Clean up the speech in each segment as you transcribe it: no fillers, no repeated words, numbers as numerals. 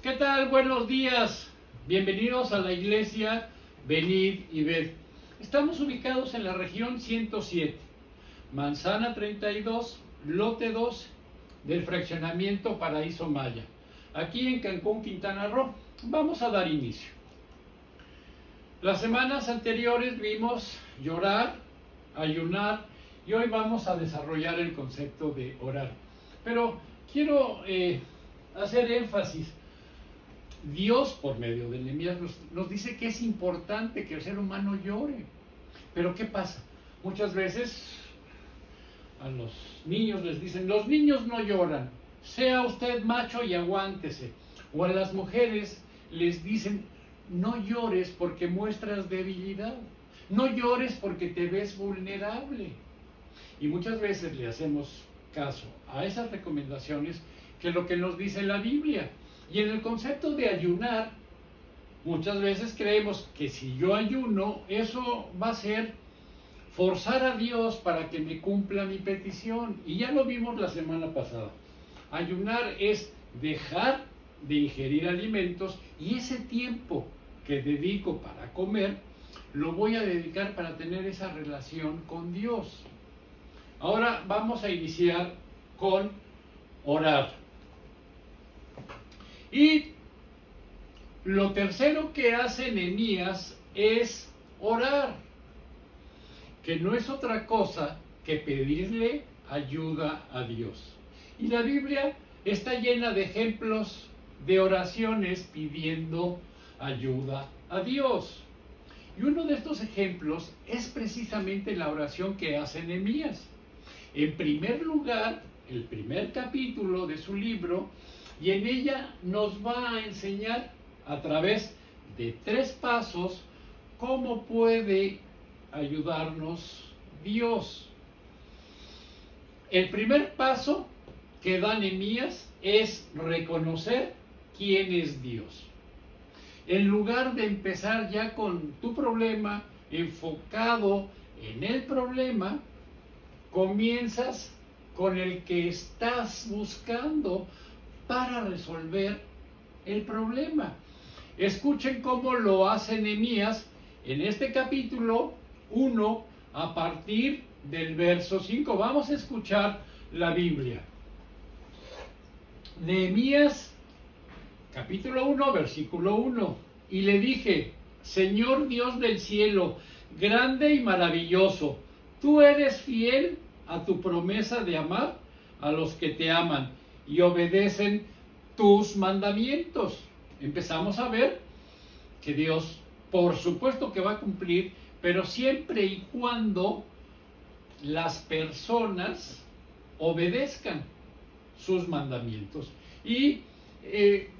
¿Qué tal? Buenos días. Bienvenidos a la iglesia Venid y Ved. Estamos ubicados en la región 107, Manzana 32, lote 2 del fraccionamiento Paraíso Maya, aquí en Cancún, Quintana Roo. Vamos a dar inicio. Las semanas anteriores vimos llorar, ayunar, y hoy vamos a desarrollar el concepto de orar. Pero quiero hacer énfasis. Dios, por medio de Nehemías, nos dice que es importante que el ser humano llore. Pero ¿qué pasa? Muchas veces a los niños les dicen, los niños no lloran, sea usted macho y aguántese. O a las mujeres les dicen, no llores porque muestras debilidad, no llores porque te ves vulnerable. Y muchas veces le hacemos caso a esas recomendaciones que es lo que nos dice la Biblia. Y en el concepto de ayunar, muchas veces creemos que si yo ayuno, eso va a ser forzar a Dios para que me cumpla mi petición. Y ya lo vimos la semana pasada. Ayunar es dejar de ingerir alimentos y ese tiempo que dedico para comer, lo voy a dedicar para tener esa relación con Dios. Ahora vamos a iniciar con orar. Y lo tercero que hace Nehemías es orar, que no es otra cosa que pedirle ayuda a Dios. Y la Biblia está llena de ejemplos de oraciones pidiendo ayuda a Dios. Y uno de estos ejemplos es precisamente la oración que hace Nehemías. En primer lugar, el primer capítulo de su libro, y en ella nos va a enseñar a través de 3 pasos cómo puede ayudarnos Dios. El primer paso que da Nehemías es reconocer quién es Dios. En lugar de empezar ya con tu problema, enfocado en el problema, comienzas con el que estás buscando para resolver el problema. Escuchen cómo lo hace Nehemías en este capítulo 1 a partir del verso 5. Vamos a escuchar la Biblia. Nehemías capítulo 1 versículo 1. Y le dije, Señor Dios del cielo, grande y maravilloso, tú eres fiel a tu promesa de amar a los que te aman y obedecen tus mandamientos. Empezamos a ver que Dios, por supuesto que va a cumplir, pero siempre y cuando las personas obedezcan sus mandamientos. Y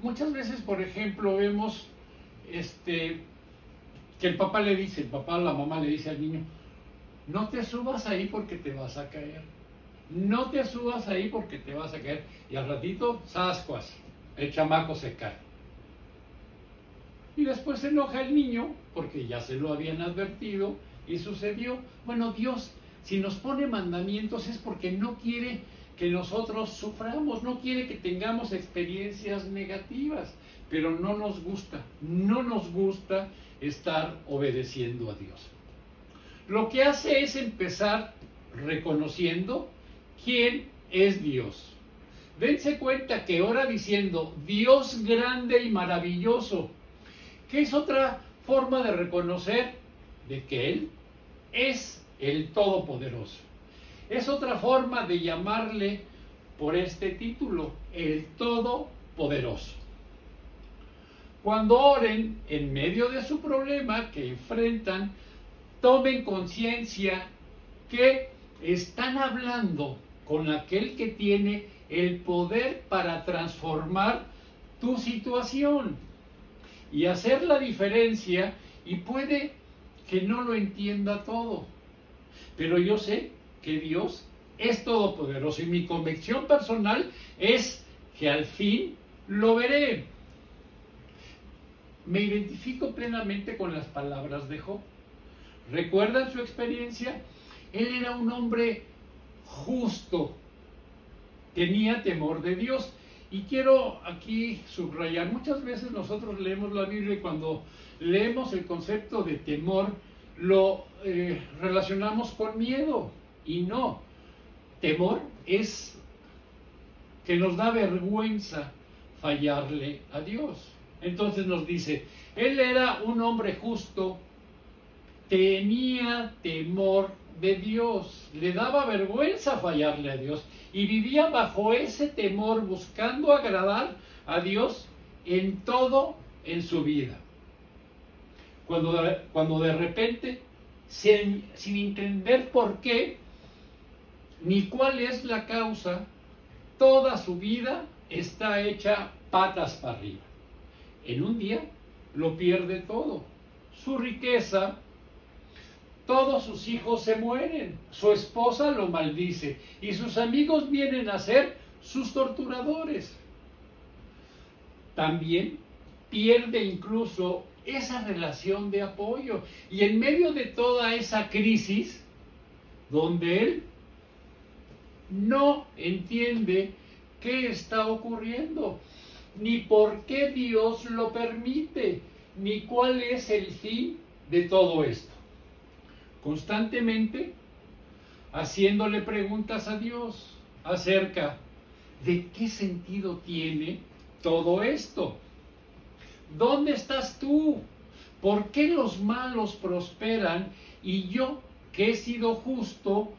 muchas veces, por ejemplo, vemos que el papá o la mamá le dice al niño, no te subas ahí porque te vas a caer. No te subas ahí porque te vas a caer. Y al ratito, ¡zascuas! El chamaco se cae. Y después se enoja el niño porque ya se lo habían advertido y sucedió. Bueno, Dios, si nos pone mandamientos es porque no quiere que nosotros suframos, no quiere que tengamos experiencias negativas, pero no nos gusta estar obedeciendo a Dios. Lo que hace es empezar reconociendo quién es Dios. Dense cuenta que ora diciendo Dios grande y maravilloso, que es otra forma de reconocer de que Él es el Todopoderoso. Es otra forma de llamarle por este título, el Todopoderoso. Cuando oren en medio de su problema que enfrentan, tomen conciencia que están hablando con aquel que tiene el poder para transformar tu situación y hacer la diferencia, y puede que no lo entienda todo, pero yo sé que Dios es todopoderoso y mi convicción personal es que al fin lo veré. Me identifico plenamente con las palabras de Job. ¿Recuerdan su experiencia? Él era un hombre justo, tenía temor de Dios Y quiero aquí subrayar, muchas veces nosotros leemos la Biblia y cuando leemos el concepto de temor lo relacionamos con miedo. Y no, temor es que nos da vergüenza fallarle a Dios. Entonces nos dice, él era un hombre justo, tenía temor de Dios, le daba vergüenza fallarle a Dios y vivía bajo ese temor buscando agradar a Dios en todo en su vida. Cuando de repente, sin entender por qué ni cuál es la causa, toda su vida está hecha patas para arriba. En un día lo pierde todo, su riqueza, todos sus hijos se mueren, su esposa lo maldice y sus amigos vienen a ser sus torturadores. También pierde incluso esa relación de apoyo y en medio de toda esa crisis donde él no entiende qué está ocurriendo, ni por qué Dios lo permite, ni cuál es el fin de todo esto. Constantemente haciéndole preguntas a Dios acerca de qué sentido tiene todo esto. ¿Dónde estás tú? ¿Por qué los malos prosperan y yo, que he sido justo,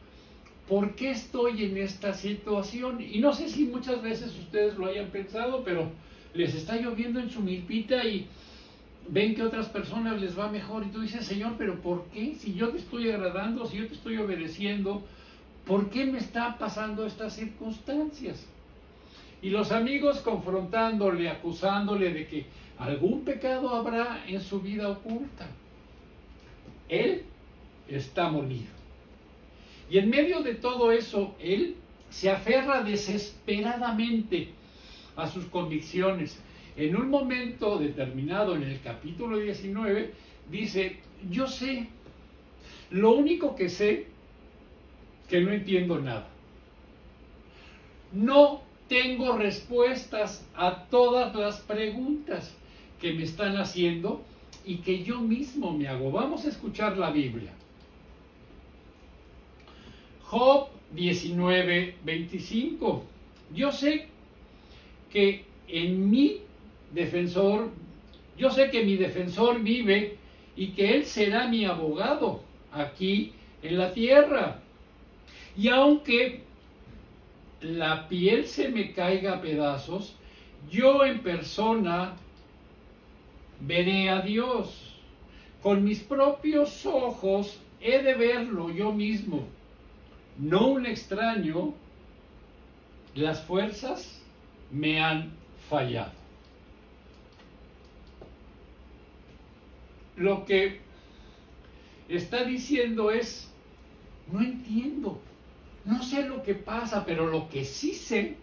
por qué estoy en esta situación? Y no sé si muchas veces ustedes lo hayan pensado, pero les está lloviendo en su milpita y ven que a otras personas les va mejor y tú dices, Señor, pero ¿por qué? Si yo te estoy agradando, si yo te estoy obedeciendo, ¿por qué me están pasando estas circunstancias? Y los amigos confrontándole, acusándole de que algún pecado habrá en su vida oculta. Él está molido. Y en medio de todo eso, él se aferra desesperadamente a sus convicciones. En un momento determinado, en el capítulo 19, dice, yo sé, lo único que sé, que no entiendo nada. No tengo respuestas a todas las preguntas que me están haciendo y que yo mismo me hago. Vamos a escuchar la Biblia. Job 19:25. Yo sé que mi defensor vive y que él será mi abogado aquí en la tierra. Y aunque la piel se me caiga a pedazos, yo en persona veré a Dios. Con mis propios ojos he de verlo yo mismo, no un extraño. Las fuerzas me han fallado. Lo que está diciendo es, no entiendo, no sé lo que pasa, pero lo que sí sé,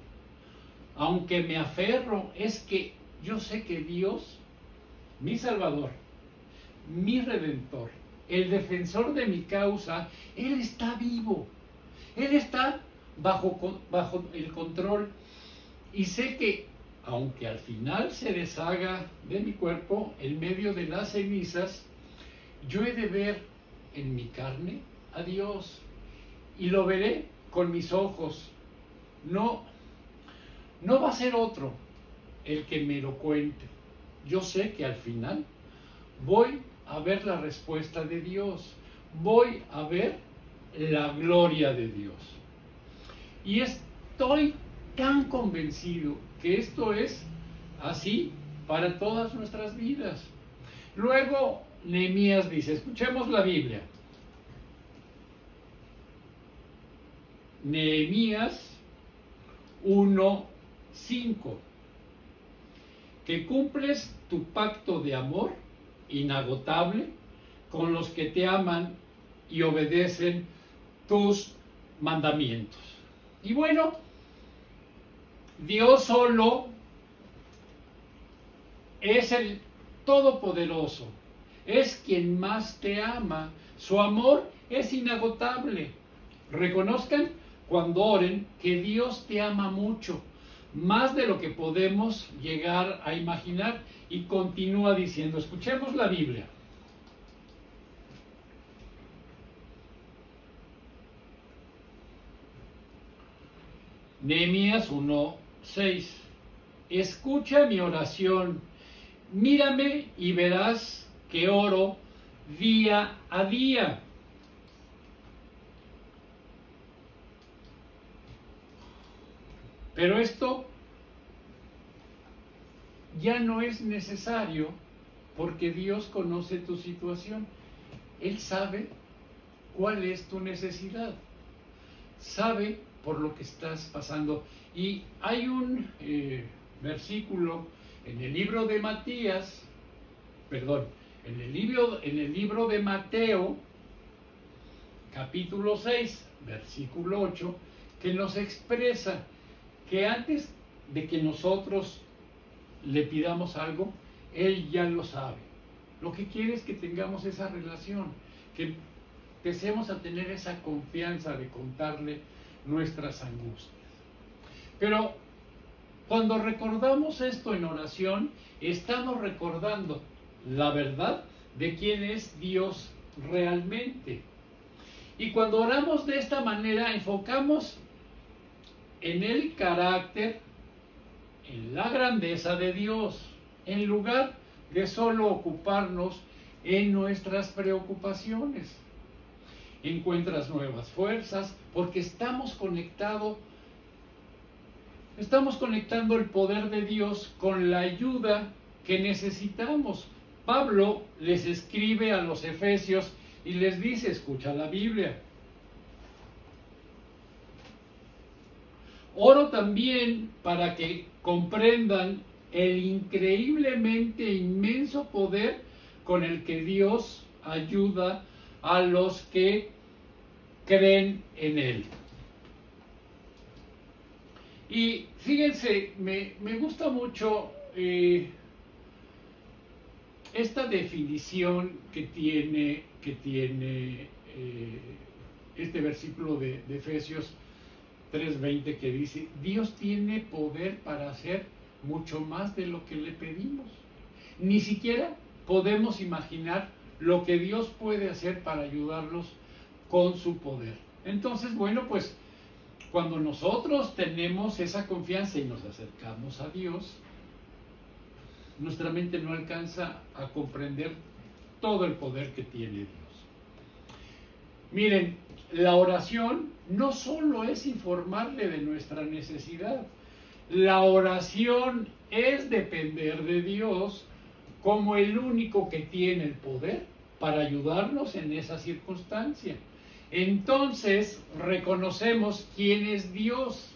aunque me aferro, es que yo sé que Dios, mi Salvador, mi Redentor, el defensor de mi causa, Él está vivo, Él está bajo el control, y sé que aunque al final se deshaga de mi cuerpo en medio de las cenizas, yo he de ver en mi carne a Dios y lo veré con mis ojos. No va a ser otro el que me lo cuente. Yo sé que al final voy a ver la respuesta de Dios, voy a ver la gloria de Dios. Y estoy tan convencido que esto es así para todas nuestras vidas. Luego Nehemías dice, escuchemos la Biblia. Nehemías 1:5. Que cumples tu pacto de amor inagotable con los que te aman y obedecen tus mandamientos. Y bueno, Dios solo es el Todopoderoso, es quien más te ama, su amor es inagotable. Reconozcan cuando oren que Dios te ama mucho, más de lo que podemos llegar a imaginar, y continúa diciendo, escuchemos la Biblia. Nehemías 1:6. Escucha mi oración, mírame y verás que oro día a día. Pero esto ya no es necesario porque Dios conoce tu situación. Él sabe cuál es tu necesidad. Sabe por lo que estás pasando. Y hay un versículo en el libro de Matías, perdón, en el libro de Mateo, capítulo 6, versículo 8, que nos expresa que antes de que nosotros le pidamos algo, Él ya lo sabe. Lo que quiere es que tengamos esa relación, que empecemos a tener esa confianza de contarle nuestras angustias. Pero cuando recordamos esto en oración, estamos recordando la verdad de quién es Dios realmente. Y cuando oramos de esta manera, enfocamos en el carácter, en la grandeza de Dios, en lugar de solo ocuparnos en nuestras preocupaciones. Encuentras nuevas fuerzas porque estamos conectando el poder de Dios con la ayuda que necesitamos. Pablo les escribe a los efesios y les dice, escucha la Biblia. Oro también para que comprendan el increíblemente inmenso poder con el que Dios ayuda a los que creen en Él. Y fíjense, me gusta mucho esta definición que tiene este versículo de Efesios 3:20, que dice, Dios tiene poder para hacer mucho más de lo que le pedimos. Ni siquiera podemos imaginar lo que Dios puede hacer para ayudarnos con su poder. Entonces, bueno, pues cuando nosotros tenemos esa confianza y nos acercamos a Dios, nuestra mente no alcanza a comprender todo el poder que tiene Dios. Miren, la oración no solo es informarle de nuestra necesidad, la oración es depender de Dios como el único que tiene el poder para ayudarnos en esa circunstancia. Entonces reconocemos quién es Dios.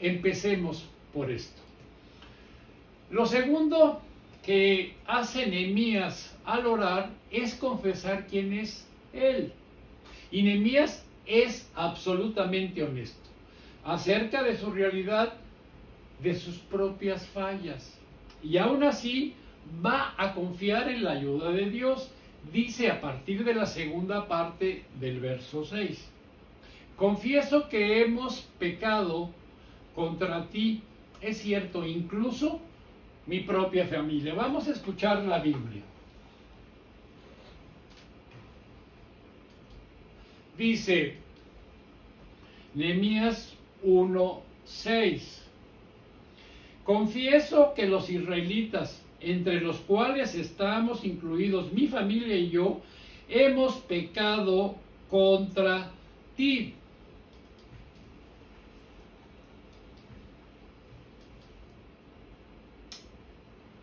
Empecemos por esto. Lo segundo que hace Nehemías al orar es confesar quién es Él. Y Nehemías es absolutamente honesto acerca de su realidad, de sus propias fallas. Y aún así va a confiar en la ayuda de Dios. Dice a partir de la segunda parte del verso 6, confieso que hemos pecado contra ti, es cierto, incluso mi propia familia. Vamos a escuchar la Biblia. Dice Nehemías 1:6, confieso que los israelitas, entre los cuales estamos incluidos mi familia y yo, hemos pecado contra ti.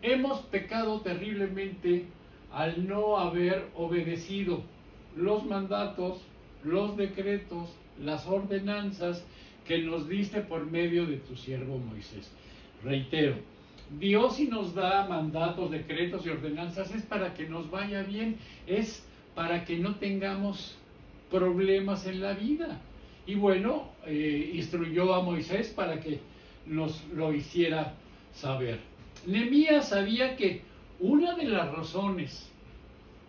Hemos pecado terriblemente al no haber obedecido los mandatos, los decretos, las ordenanzas que nos diste por medio de tu siervo Moisés. Reitero, Dios, si nos da mandatos, decretos y ordenanzas, es para que nos vaya bien, es para que no tengamos problemas en la vida. Y bueno, instruyó a Moisés para que nos lo hiciera saber. Nehemías sabía que una de las razones,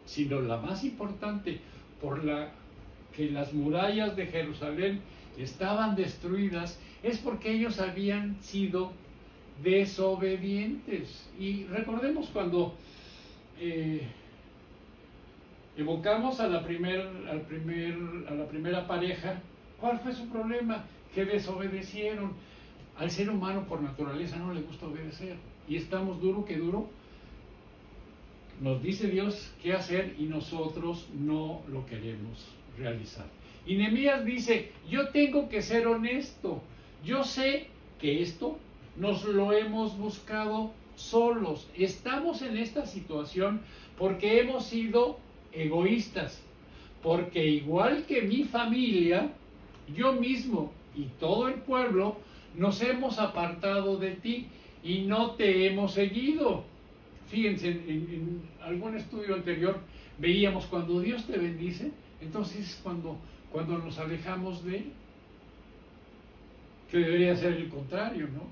sino la más importante, por la que las murallas de Jerusalén estaban destruidas, es porque ellos habían sido desobedientes. Y recordemos cuando evocamos a la primera pareja, ¿cuál fue su problema? Que desobedecieron. Al ser humano por naturaleza no le gusta obedecer. Y estamos duro que duro. Nos dice Dios qué hacer y nosotros no lo queremos realizar. Y Nehemías dice, yo tengo que ser honesto. Yo sé que esto nos lo hemos buscado solos. Estamos en esta situación porque hemos sido egoístas. Porque igual que mi familia, yo mismo y todo el pueblo nos hemos apartado de ti y no te hemos seguido. Fíjense, en algún estudio anterior veíamos cuando Dios te bendice, entonces cuando nos alejamos de Él, que debería ser el contrario, ¿no?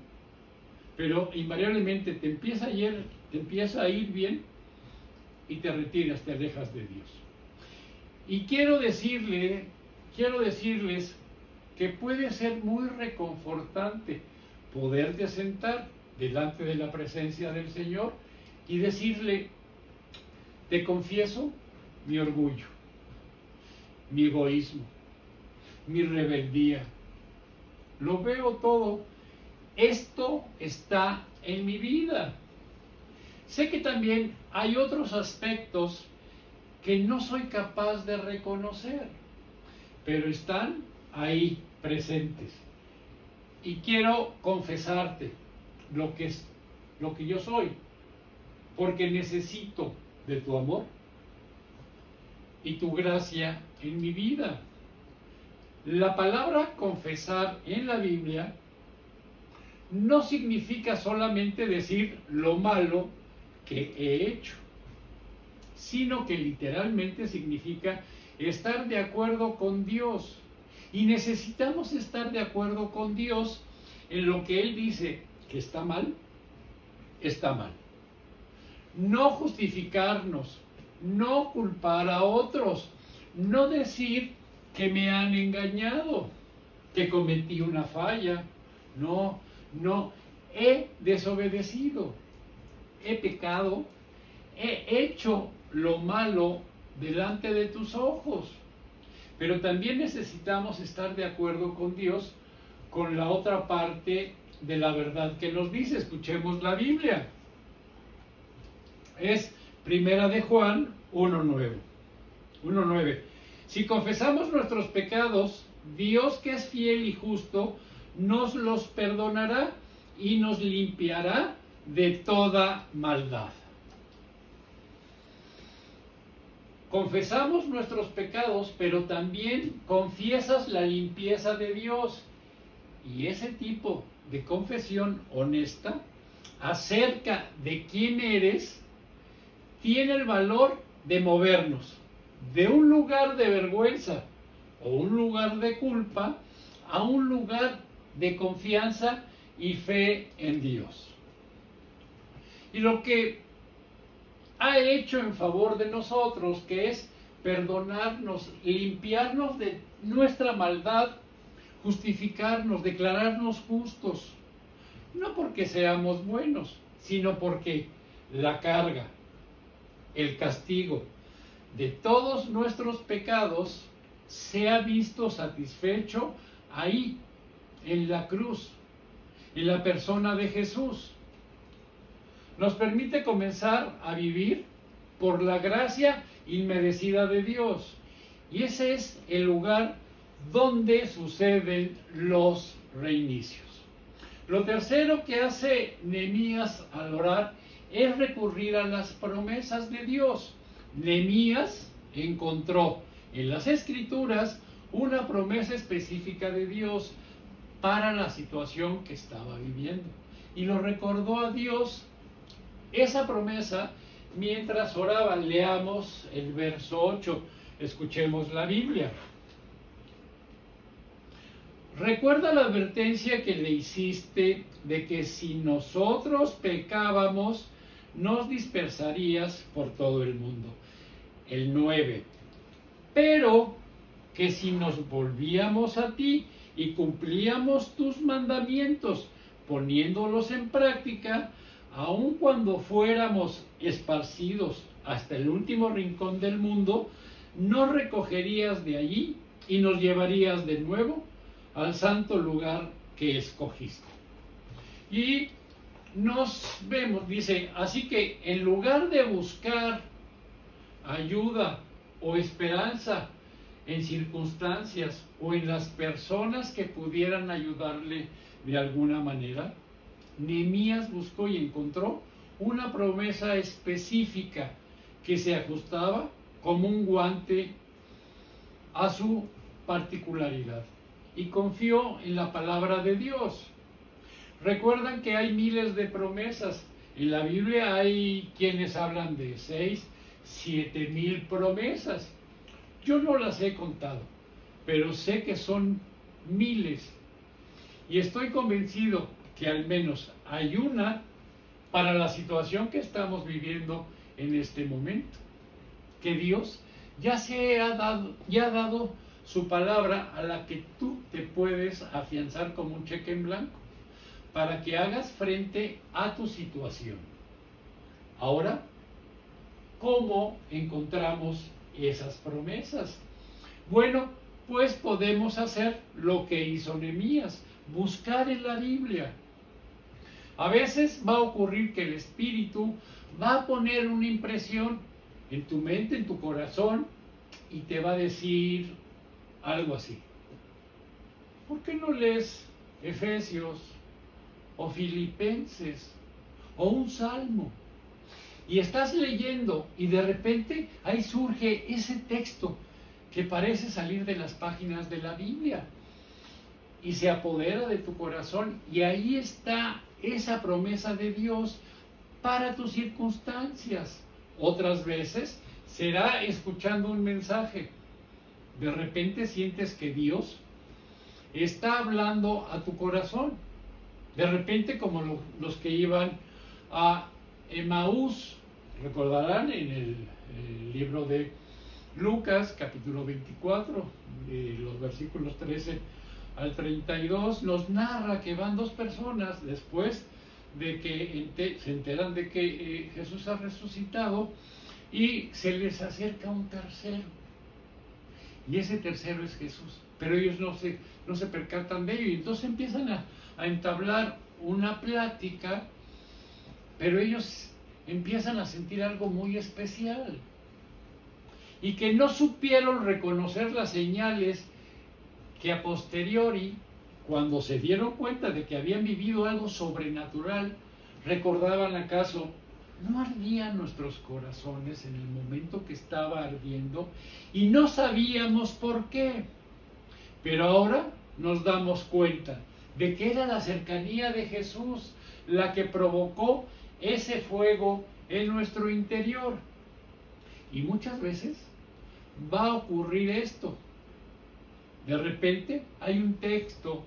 Pero invariablemente te empieza a ir bien y te retiras, te alejas de Dios. Y quiero decirles que puede ser muy reconfortante poderte sentar delante de la presencia del Señor y decirle, te confieso mi orgullo, mi egoísmo, mi rebeldía. Lo veo todo. Esto está en mi vida. Sé que también hay otros aspectos que no soy capaz de reconocer, pero están ahí presentes. Y quiero confesarte lo que yo soy, porque necesito de tu amor y tu gracia en mi vida. La palabra confesar en la Biblia no significa solamente decir lo malo que he hecho, sino que literalmente significa estar de acuerdo con Dios. Y necesitamos estar de acuerdo con Dios en lo que Él dice que está mal, está mal. No justificarnos, no culpar a otros, no decir que me han engañado, que cometí una falla. No, he desobedecido, he pecado, he hecho lo malo delante de tus ojos. Pero también necesitamos estar de acuerdo con Dios con la otra parte de la verdad que nos dice. Escuchemos la Biblia. Es Primera de Juan 1:9. Si confesamos nuestros pecados, Dios, que es fiel y justo, nos los perdonará y nos limpiará de toda maldad. Confesamos nuestros pecados, pero también confiesas la limpieza de Dios. Y ese tipo de confesión honesta acerca de quién eres tiene el valor de movernos de un lugar de vergüenza o un lugar de culpa a un lugar de confianza y fe en Dios. Y lo que ha hecho en favor de nosotros, que es perdonarnos, limpiarnos de nuestra maldad, justificarnos, declararnos justos, no porque seamos buenos, sino porque la carga, el castigo de todos nuestros pecados se ha visto satisfecho ahí, en la cruz, en la persona de Jesús. Nos permite comenzar a vivir por la gracia inmerecida de Dios. Y ese es el lugar donde suceden los reinicios. Lo tercero que hace Nehemías al orar es recurrir a las promesas de Dios. Nehemías encontró en las Escrituras una promesa específica de Dios para la situación que estaba viviendo. Y lo recordó a Dios esa promesa mientras oraba. Leamos el verso 8, escuchemos la Biblia. Recuerda la advertencia que le hiciste de que si nosotros pecábamos, nos dispersarías por todo el mundo. El 9. Pero que si nos volvíamos a ti y cumplíamos tus mandamientos, poniéndolos en práctica, aun cuando fuéramos esparcidos hasta el último rincón del mundo, nos recogerías de allí y nos llevarías de nuevo al santo lugar que escogiste. Y nos vemos, dice, así que en lugar de buscar ayuda o esperanza en circunstancias o en las personas que pudieran ayudarle de alguna manera, Nehemías buscó y encontró una promesa específica que se ajustaba como un guante a su particularidad y confió en la palabra de Dios. Recuerdan que hay miles de promesas. En la Biblia hay quienes hablan de 6,000-7,000 promesas. Yo no las he contado, pero sé que son miles. Y estoy convencido que al menos hay una para la situación que estamos viviendo en este momento. Que Dios ya ha dado su palabra a la que tú te puedes afianzar como un cheque en blanco para que hagas frente a tu situación. Ahora, ¿cómo encontramos esas promesas? Bueno, pues podemos hacer lo que hizo Nehemías, buscar en la Biblia. A veces va a ocurrir que el Espíritu va a poner una impresión en tu mente, en tu corazón, y te va a decir algo así. ¿Por qué no lees Efesios o Filipenses o un Salmo? Y estás leyendo y de repente ahí surge ese texto que parece salir de las páginas de la Biblia y se apodera de tu corazón, y ahí está esa promesa de Dios para tus circunstancias. Otras veces será escuchando un mensaje. De repente sientes que Dios está hablando a tu corazón. De repente, como los que iban a Emaús, recordarán en el libro de Lucas, capítulo 24, los versículos 13 al 32, nos narra que van dos personas después de que se enteran de que Jesús ha resucitado, y se les acerca un tercero. Y ese tercero es Jesús. Pero ellos no se percatan de ello. Y entonces empiezan a entablar una plática, pero ellos empiezan a sentir algo muy especial. Y que no supieron reconocer las señales que a posteriori, cuando se dieron cuenta de que habían vivido algo sobrenatural, recordaban acaso, ¿no ardían nuestros corazones en el momento que estaba ardiendo? Y no sabíamos por qué. Pero ahora nos damos cuenta de que era la cercanía de Jesús la que provocó ese fuego en nuestro interior. Y muchas veces va a ocurrir esto. De repente hay un texto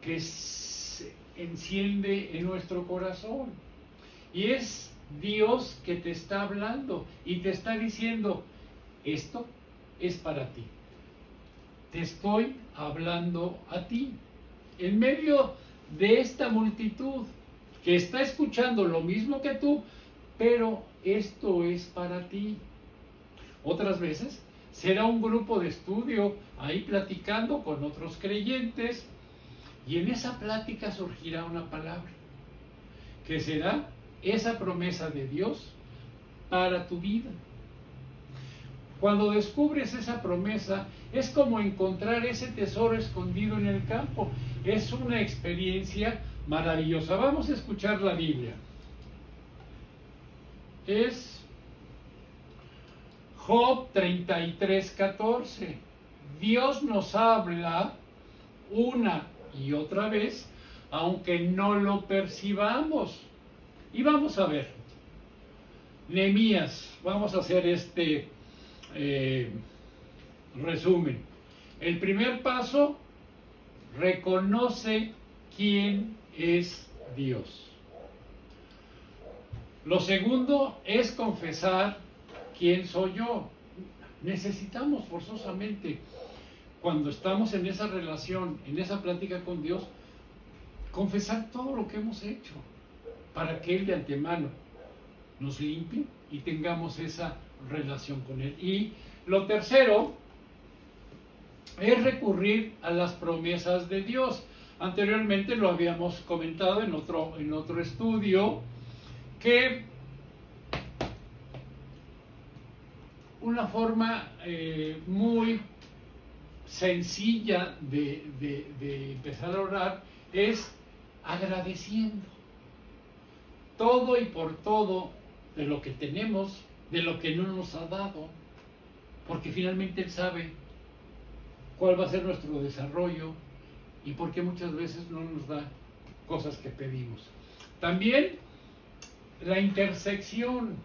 que se enciende en nuestro corazón y es Dios que te está hablando y te está diciendo: esto es para ti, te estoy hablando a ti, en medio de esta multitud que está escuchando lo mismo que tú, pero esto es para ti. Otras veces será un grupo de estudio ahí platicando con otros creyentes, y en esa plática surgirá una palabra que será esa promesa de Dios para tu vida. Cuando descubres esa promesa, es como encontrar ese tesoro escondido en el campo. Es una experiencia maravillosa. Vamos a escuchar la Biblia. Es Job 33:14. Dios nos habla una y otra vez, aunque no lo percibamos. Y vamos a ver. Nehemías, vamos a hacer este resumen. El primer paso: reconoce quién es Dios. Lo segundo es confesar quién soy yo. Necesitamos forzosamente cuando estamos en esa relación, en esa plática con Dios, confesar todo lo que hemos hecho, para que Él de antemano nos limpie y tengamos esa relación con Él. Y lo tercero es recurrir a las promesas de Dios. Anteriormente lo habíamos comentado en otro estudio, que una forma muy sencilla de empezar a orar es agradeciendo todo y por todo de lo que tenemos, de lo que no nos ha dado, porque finalmente Él sabe cuál va a ser nuestro desarrollo y por qué muchas veces no nos da cosas que pedimos. También la intersección.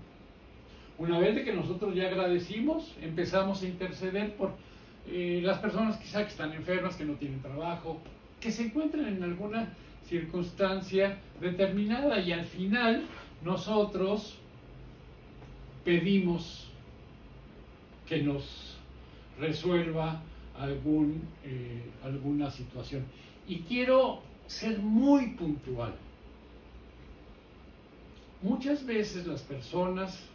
Una vez de que nosotros ya agradecimos, empezamos a interceder por las personas quizá que están enfermas, que no tienen trabajo, que se encuentran en alguna circunstancia determinada, y al final nosotros pedimos que nos resuelva alguna situación. Y quiero ser muy puntual. Muchas veces las personas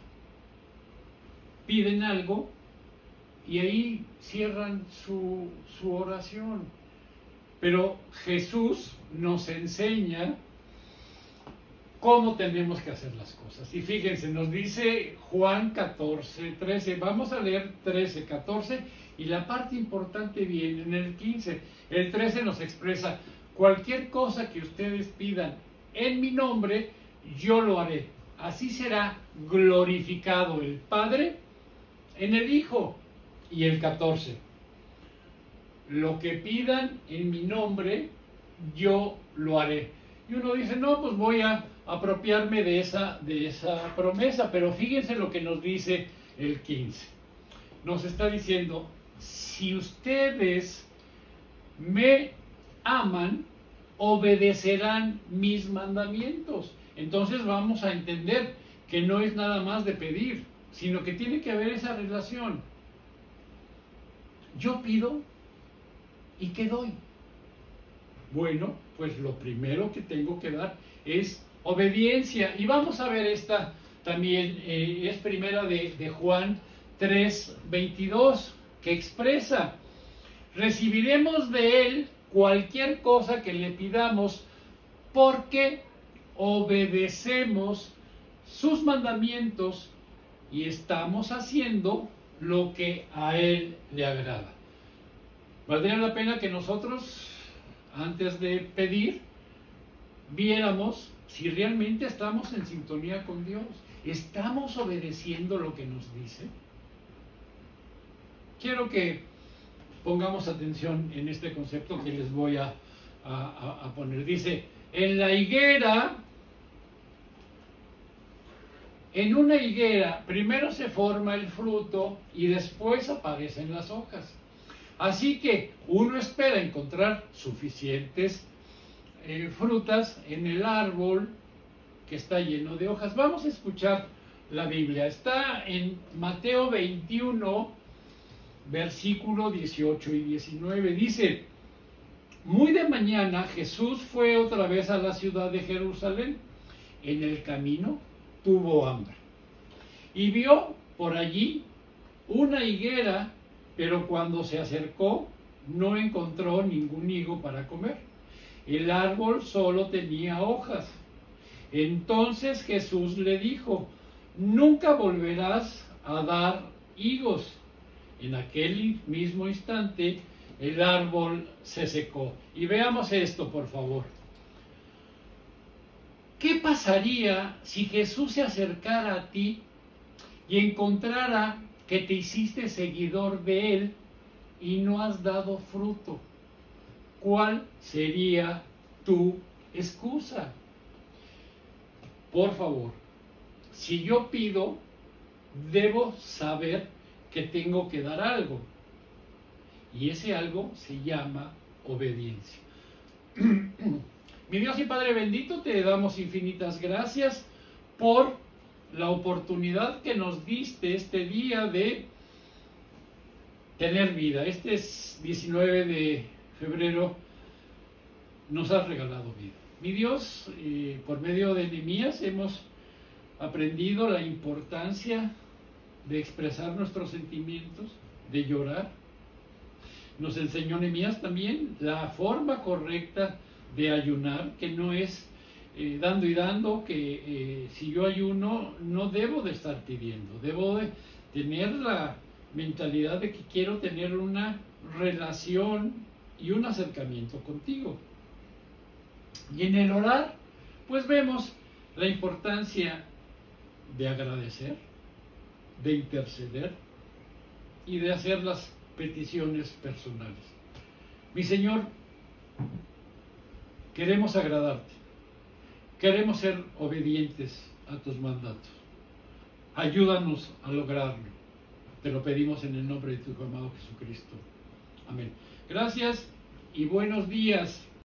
piden algo y ahí cierran su oración. Pero Jesús nos enseña cómo tenemos que hacer las cosas. Y fíjense, nos dice Juan 14, 13. Vamos a leer 13, 14 y la parte importante viene en el 15. El 13 nos expresa: cualquier cosa que ustedes pidan en mi nombre, yo lo haré. Así será glorificado el Padre en el Hijo. Y el 14: lo que pidan en mi nombre, yo lo haré. Y uno dice, no, pues voy a apropiarme de esa promesa. Pero fíjense lo que nos dice el 15. Nos está diciendo: si ustedes me aman, obedecerán mis mandamientos. Entonces vamos a entender que no es nada más de pedir, sino que tiene que haber esa relación. Yo pido, ¿y qué doy? Bueno, pues lo primero que tengo que dar es obediencia. Y vamos a ver esta también, es primera de Juan 3:22, que expresa: recibiremos de Él cualquier cosa que le pidamos, porque obedecemos sus mandamientos y estamos haciendo lo que a Él le agrada. Valdría la pena que nosotros, antes de pedir, viéramos si realmente estamos en sintonía con Dios. ¿Estamos obedeciendo lo que nos dice? Quiero que pongamos atención en este concepto que les voy a poner. Dice, en una higuera primero se forma el fruto y después aparecen las hojas. Así que uno espera encontrar suficientes frutas en el árbol que está lleno de hojas. Vamos a escuchar la Biblia. Está en Mateo 21, versículo 18 y 19. Dice: muy de mañana Jesús fue otra vez a la ciudad de Jerusalén. En el camino tuvo hambre y vio por allí una higuera, pero cuando se acercó no encontró ningún higo para comer. El árbol solo tenía hojas. Entonces Jesús le dijo: nunca volverás a dar higos. En aquel mismo instante el árbol se secó. Y veamos esto, por favor. ¿Qué pasaría si Jesús se acercara a ti y encontrara que te hiciste seguidor de Él y no has dado fruto? ¿Cuál sería tu excusa? Por favor, si yo pido, debo saber que tengo que dar algo. Y ese algo se llama obediencia. Mi Dios y Padre bendito, te damos infinitas gracias por la oportunidad que nos diste este día de tener vida. Este es 19 de febrero, nos has regalado vida. Mi Dios, por medio de Nehemías hemos aprendido la importancia de expresar nuestros sentimientos, de llorar. Nos enseñó Nehemías también la forma correcta de ayunar, que no es dando y dando, que si yo ayuno no debo de estar pidiendo, debo de tener la mentalidad de que quiero tener una relación y un acercamiento contigo. Y en el orar, pues vemos la importancia de agradecer, de interceder y de hacer las peticiones personales. Mi Señor, queremos agradarte, queremos ser obedientes a tus mandatos. Ayúdanos a lograrlo. Te lo pedimos en el nombre de tu Hijo amado Jesucristo. Amén. Gracias y buenos días.